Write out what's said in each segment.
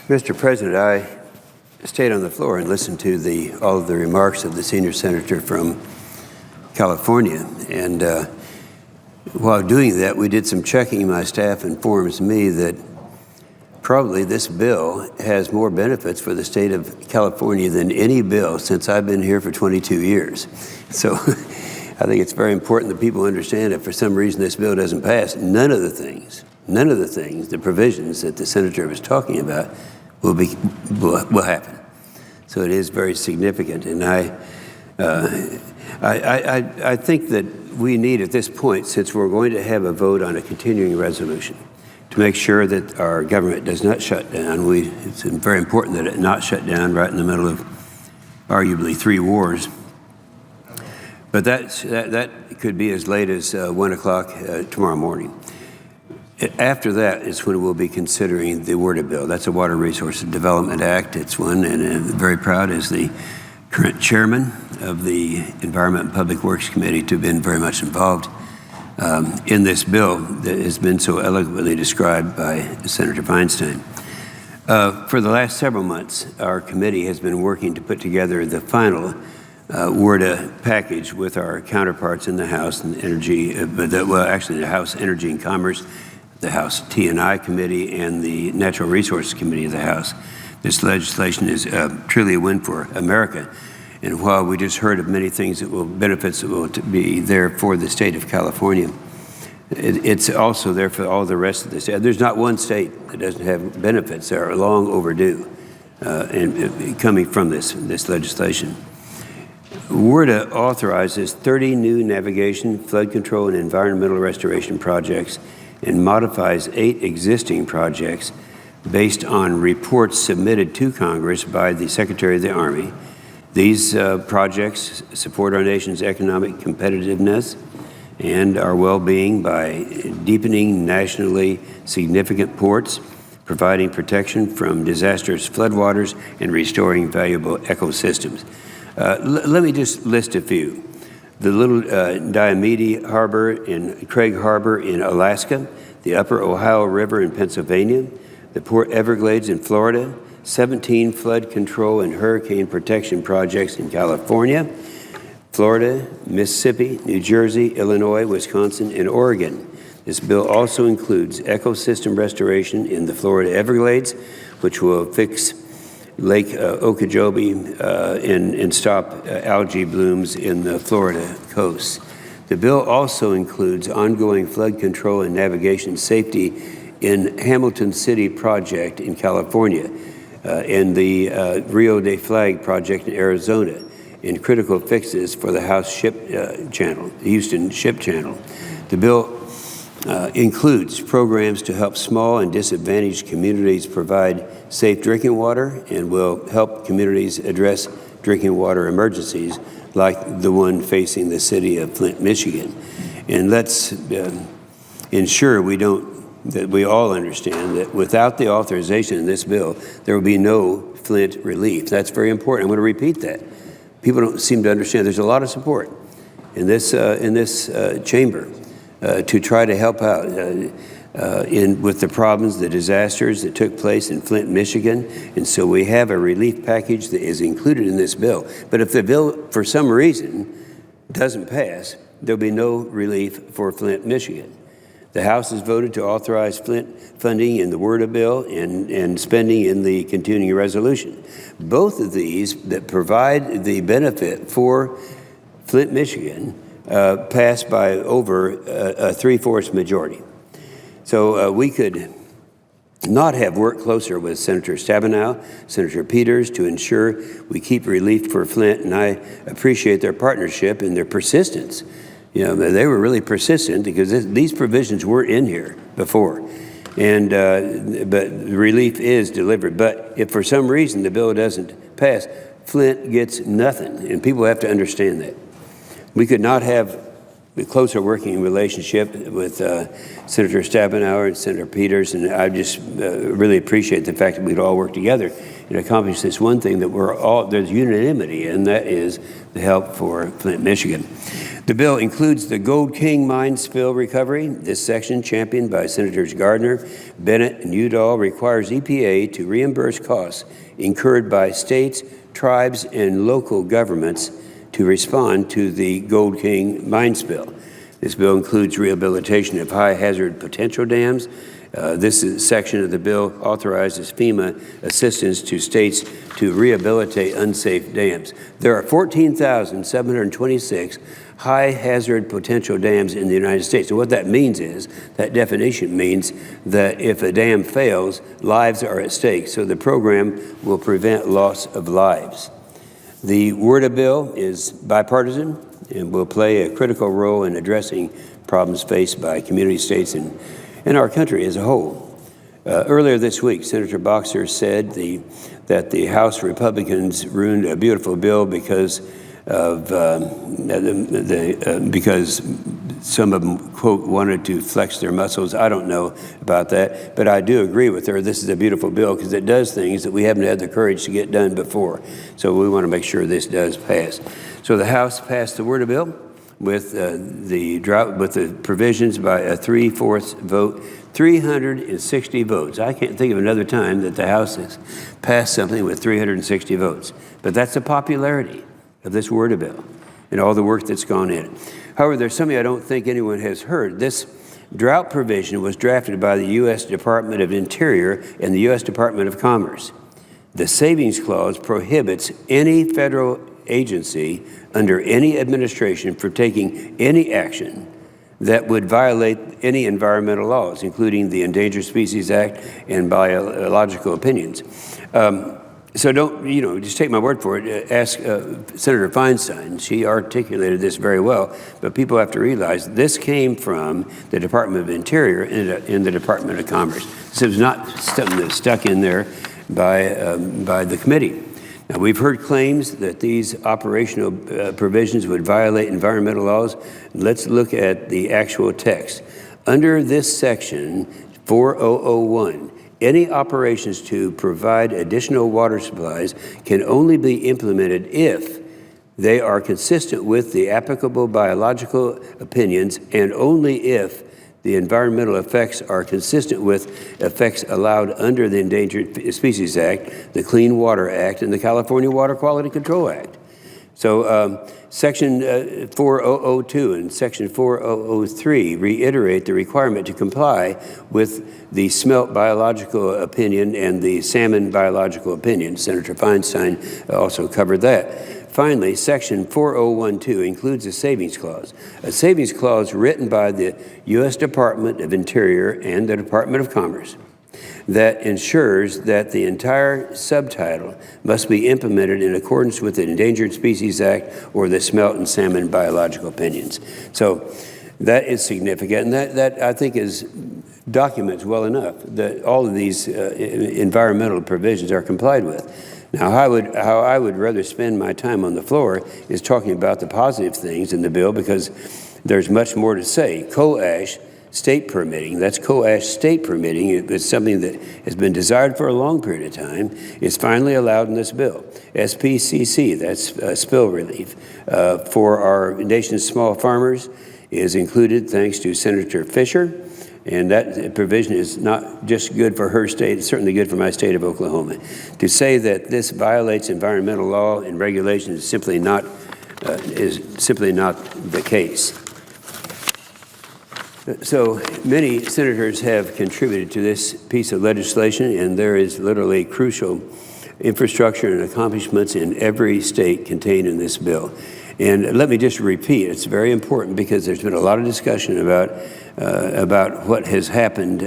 Mr. President, I stayed on the floor and listened to all of the remarks of the senior senator from California. And while doing that, we did some checking. My staff informs me that probably this bill has more benefits for the state of California than any bill since I've been here for 22 years. So I think it's very important that people understand that if for some reason this bill doesn't pass, none of the things, the provisions that the senator was talking about will happen. So it is very significant. And I think that we need at this point, since we're going to have a vote on a continuing resolution, to make sure that our government does not shut down. It's very important that it not shut down right in the middle of arguably 3 wars. But that could be as late as 1 o'clock tomorrow morning. After that is when we'll be considering the WRDA bill. That's a Water Resources Development Act. It's one, and I'm very proud as the current chairman of the Environment and Public Works Committee to have been very much involved in this bill that has been so eloquently described by Senator Feinstein. For the last several months, our committee has been working to put together the final WRDA package with our counterparts in the House and the House Energy and Commerce, the House T&I Committee, and the Natural Resources Committee of the House. This legislation is truly a win for America. And while we just heard of many things benefits that will be there for the state of California, it's also there for all the rest of the state. There's not one state that doesn't have benefits that are long overdue and coming from this legislation. WRDA authorizes 30 new navigation, flood control, and environmental restoration projects and modifies 8 existing projects based on reports submitted to Congress by the Secretary of the Army. These projects support our nation's economic competitiveness and our well-being by deepening nationally significant ports, providing protection from disastrous floodwaters, and restoring valuable ecosystems. Let me just list a few. The Little Diomede Harbor in Craig Harbor in Alaska, the Upper Ohio River in Pennsylvania, the Port Everglades in Florida, 17 flood control and hurricane protection projects in California, Florida, Mississippi, New Jersey, Illinois, Wisconsin, and Oregon. This bill also includes ecosystem restoration in the Florida Everglades, which will fix Lake Okeechobee and stop algae blooms in the Florida coast. The bill also includes ongoing flood control and navigation safety in Hamilton City project in California and the Rio de Flag project in Arizona, and critical fixes for the Houston Ship Channel. The bill includes programs to help small and disadvantaged communities provide safe drinking water and will help communities address drinking water emergencies like the one facing the city of Flint, Michigan. And let's ensure that we all understand that without the authorization in this bill, there will be no Flint relief. That's very important. I'm going to repeat that. People don't seem to understand. There's a lot of support in this chamber to try to help out with the problems, the disasters that took place in Flint, Michigan. And so we have a relief package that is included in this bill. But if the bill, for some reason, doesn't pass, there'll be no relief for Flint, Michigan. The House has voted to authorize Flint funding in the WRDA bill and spending in the continuing resolution. Both of these that provide the benefit for Flint, Michigan, passed by over a 3/4 majority. So we could not have worked closer with Senator Stabenow, Senator Peters, to ensure we keep relief for Flint, and I appreciate their partnership and their persistence. You know, they were really persistent because these provisions were in here before, and but relief is delivered. But if for some reason the bill doesn't pass, Flint gets nothing, and people have to understand that. We could not have a closer working relationship with Senator Stabenow and Senator Peters, and I just really appreciate the fact that we'd all work together and accomplish this one thing that there's unanimity, and that is the help for Flint, Michigan. The bill includes the Gold King mine spill recovery. This section, championed by Senators Gardner, Bennett, and Udall, requires EPA to reimburse costs incurred by states, tribes, and local governments to respond to the Gold King mine spill. This bill includes rehabilitation of high-hazard potential dams. This section of the bill authorizes FEMA assistance to states to rehabilitate unsafe dams. There are 14,726 high-hazard potential dams in the United States. So what that means is, that definition means that if a dam fails, lives are at stake. So the program will prevent loss of lives. The WRDA bill is bipartisan and will play a critical role in addressing problems faced by community states and our country as a whole. Earlier this week, Senator Boxer said that the House Republicans ruined a beautiful bill because some of them, quote, wanted to flex their muscles. I don't know about that, but I do agree with her. This is a beautiful bill because it does things that we haven't had the courage to get done before. So we want to make sure this does pass. So the House passed the WRDA bill with the provisions by a 3/4 vote, 360 votes. I can't think of another time that the House has passed something with 360 votes. But that's the popularity of this WRDA bill and all the work that's gone in it. However, there's something I don't think anyone has heard. This drought provision was drafted by the U.S. Department of Interior and the U.S. Department of Commerce. The savings clause prohibits any federal agency under any administration from taking any action that would violate any environmental laws, including the Endangered Species Act and biological opinions. So don't, just take my word for it. Ask Senator Feinstein. She articulated this very well, but people have to realize this came from the Department of Interior and the Department of Commerce. This is not something that's stuck in there by the committee. Now, we've heard claims that these operational provisions would violate environmental laws. Let's look at the actual text. Under this section, 4001, any operations to provide additional water supplies can only be implemented if they are consistent with the applicable biological opinions and only if the environmental effects are consistent with effects allowed under the Endangered Species Act, the Clean Water Act, and the California Water Quality Control Act. So Section 4002 and Section 4003 reiterate the requirement to comply with the smelt biological opinion and the salmon biological opinion. Senator Feinstein also covered that. Finally, Section 4012 includes a savings clause written by the U.S. Department of Interior and the Department of Commerce that ensures that the entire subtitle must be implemented in accordance with the Endangered Species Act or the smelt and salmon biological opinions. So that is significant, and that I think documents well enough that all of these environmental provisions are complied with. Now, how I would rather spend my time on the floor is talking about the positive things in the bill, because there's much more to say. Coal-ash state permitting, that's coal-ash state permitting. It's something that has been desired for a long period of time. It's finally allowed in this bill. SPCC, that's spill relief for our nation's small farmers, is included thanks to Senator Fisher. And that provision is not just good for her state, it's certainly good for my state of Oklahoma. To say that this violates environmental law and regulations is simply not the case. So many senators have contributed to this piece of legislation, and there is literally crucial infrastructure and accomplishments in every state contained in this bill. And let me just repeat, it's very important because there's been a lot of discussion about what has happened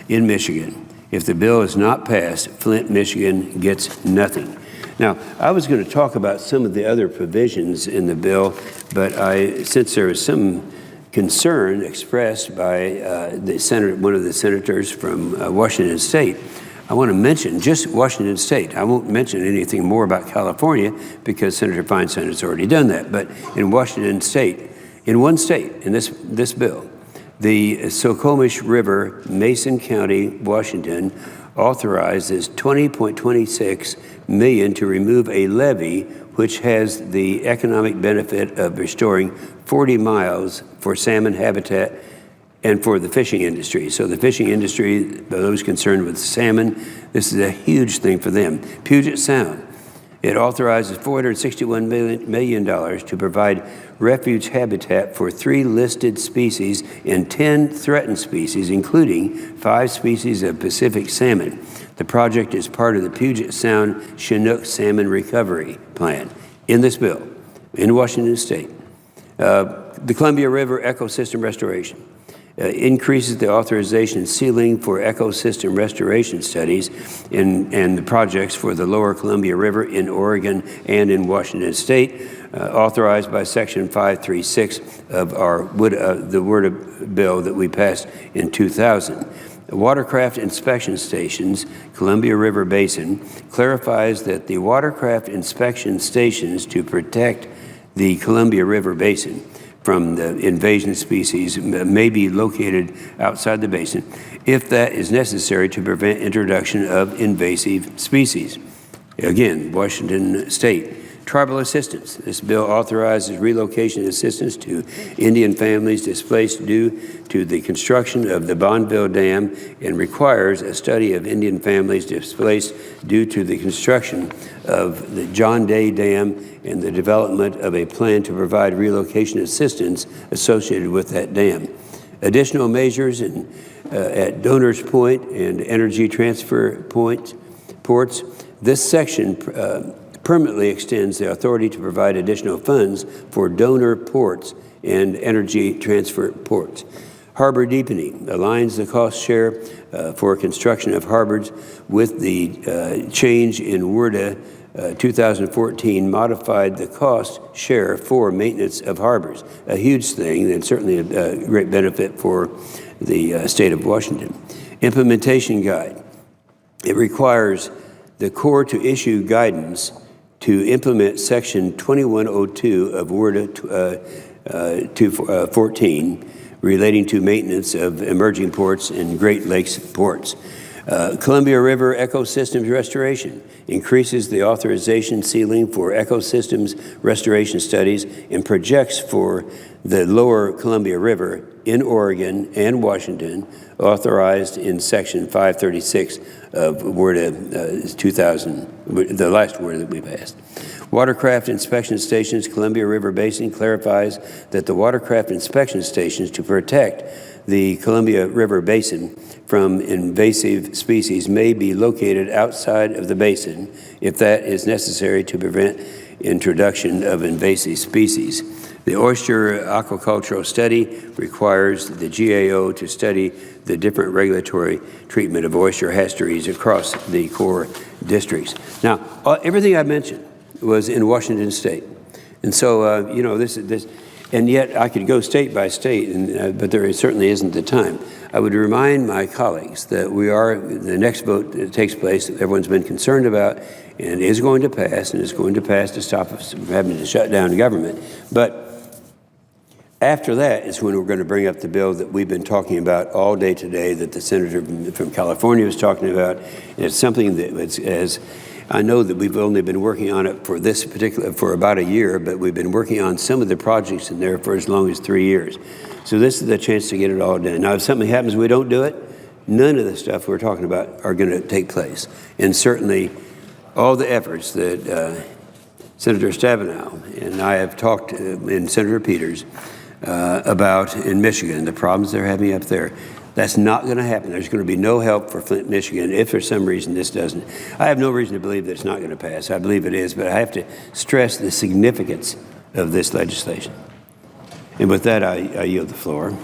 in Michigan. If the bill is not passed, Flint, Michigan gets nothing. Now, I was going to talk about some of the other provisions in the bill, but since there was some concern expressed by one of the senators from Washington State, I want to mention just Washington State. I won't mention anything more about California because Senator Feinstein has already done that. But in Washington State, in one state, in this bill, the Snoqualmie River, Mason County, Washington, authorizes $20.26 million to remove a levee which has the economic benefit of restoring 40 miles for salmon habitat and for the fishing industry. So the fishing industry, those concerned with salmon, this is a huge thing for them. Puget Sound, it authorizes $461 million to provide refuge habitat for 3 listed species and 10 threatened species, including 5 species of Pacific salmon. The project is part of the Puget Sound Chinook Salmon Recovery Plan in this bill in Washington State. The Columbia River Ecosystem Restoration increases the authorization ceiling for ecosystem restoration studies and the projects for the lower Columbia River in Oregon and in Washington State, authorized by Section 536 of the WRDA bill that we passed in 2000. Watercraft inspection stations, Columbia River Basin, clarifies that the watercraft inspection stations to protect the Columbia River Basin from the invasion species may be located outside the basin if that is necessary to prevent introduction of invasive species. Again, Washington State. Tribal assistance. This bill authorizes relocation assistance to Indian families displaced due to the construction of the Bonneville Dam and requires a study of Indian families displaced due to the construction of the John Day Dam and the development of a plan to provide relocation assistance associated with that dam. Additional measures at Donors Point and Energy Transfer Ports. This section permanently extends the authority to provide additional funds for donor ports and energy transfer ports. Harbor deepening aligns the cost share for construction of harbors with the change in WRDA 2014 modified the cost share for maintenance of harbors, a huge thing and certainly a great benefit for the state of Washington. Implementation guide. It requires the Corps to issue guidance to implement Section 2102 of WRDA 214 relating to maintenance of emerging ports and Great Lakes ports. Columbia River Ecosystems Restoration increases the authorization ceiling for ecosystems restoration studies and projects for the lower Columbia River in Oregon and Washington, authorized in Section 536 of WRDA 2000, the last WRDA that we passed. Watercraft inspection stations, Columbia River Basin clarifies that the watercraft inspection stations to protect the Columbia River Basin from invasive species may be located outside of the basin if that is necessary to prevent introduction of invasive species. The oyster aquacultural study requires the GAO to study the different regulatory treatment of oyster hatcheries across the core districts. Now, everything I mentioned was in Washington State. And so, you know, this, and yet I could go state by state, but there certainly isn't the time. I would remind my colleagues that the next vote that takes place, everyone's been concerned about, and is going to pass, and is going to pass to stop us from having to shut down government. But after that is when we're going to bring up the bill that we've been talking about all day today, that the senator from California was talking about. And it's something that, as I know that we've only been working on it for about a year, but we've been working on some of the projects in there for as long as 3 years. So this is the chance to get it all done. Now, if something happens we don't do it, none of the stuff we're talking about are going to take place. And certainly all the efforts that Senator Stabenow and I have talked, and Senator Peters, about in Michigan, the problems they're having up there. That's not going to happen. There's going to be no help for Flint, Michigan, if for some reason this doesn't. I have no reason to believe that it's not going to pass. I believe it is, but I have to stress the significance of this legislation. And with that, I yield the floor.